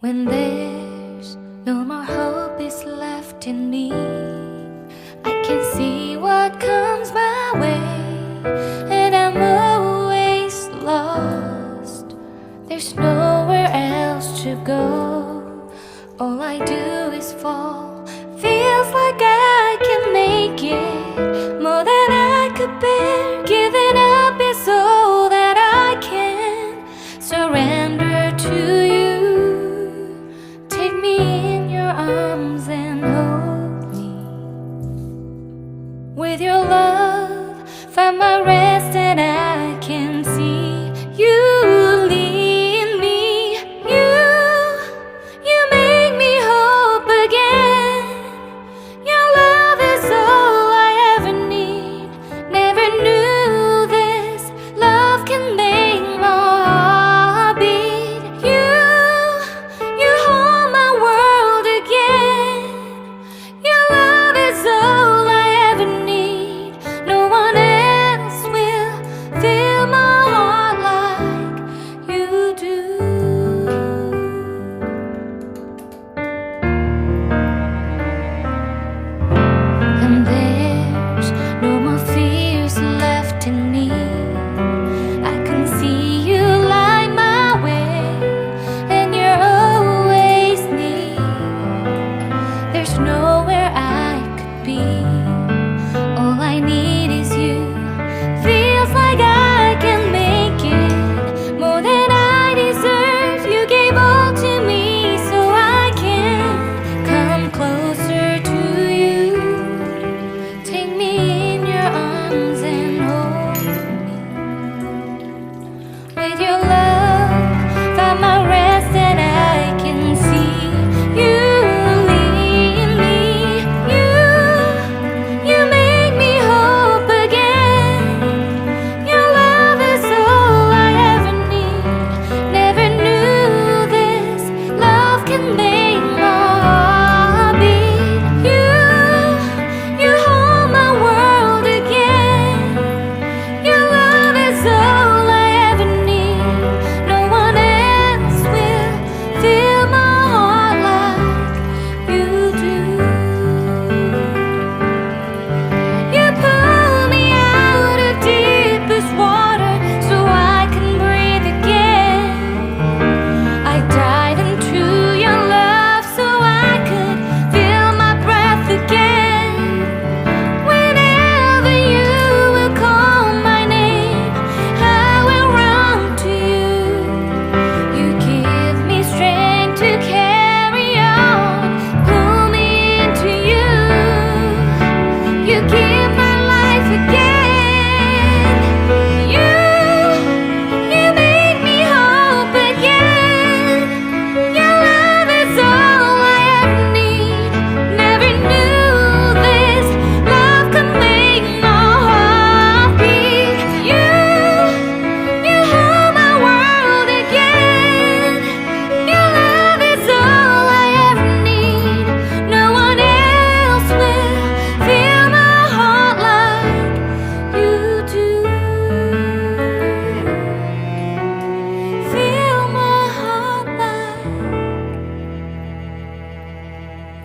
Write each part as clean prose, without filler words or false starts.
When there's no more hope is left in me, I can see what comes my way, and I'm always lost. There's nowhere else to go. All I do is fall. Feels like I can make it more than I could bear. Giving up is all that I can surrender to you. Take me in your arms and hold me. With your love, find my rest, and I can see you lead me. You make me hope again. Your love is all I ever need. Never knew this love can make my heart beat. You hold my world again. Your love is all I ever need. No one else will fill my heart like you do. And there's no more fears left in me. I can see you light my way, and you're always near. There's nowhere I could be. All I need is you. Feels like I can make it more than I deserve. You gave all to me so I can come closer to you. Take me in your arms and hold me. With your love, find my rest, and I can see you lead me. You make me hope again. Your love is all I ever need. Never knew this love can make my heart beat. You hold my world again. Your love is all I ever need. No one else will fill my heart like you do. You pull me out of deepest water so I can breathe again. I dive into your love so I could feel my breath again. Whenever you will call my name, I will run to you. You give me strength to carry on. Pull me into you. You give my life again. You make me hope again. Your love is all I ever need. Never knew this love could make my heart beat. You hold my world again. Your love is all I ever need. No one else will fill my heart like you do. Fill my heart like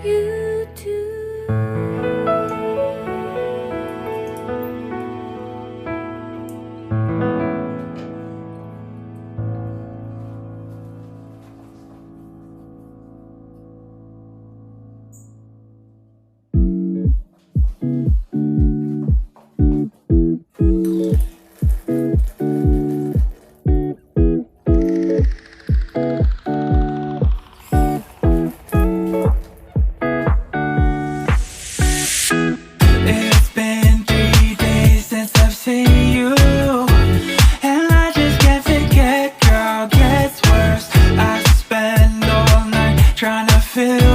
you do. It's been 3 days since I've seen you, and I just can't forget, girl, gets worse. I spend all night trying to feel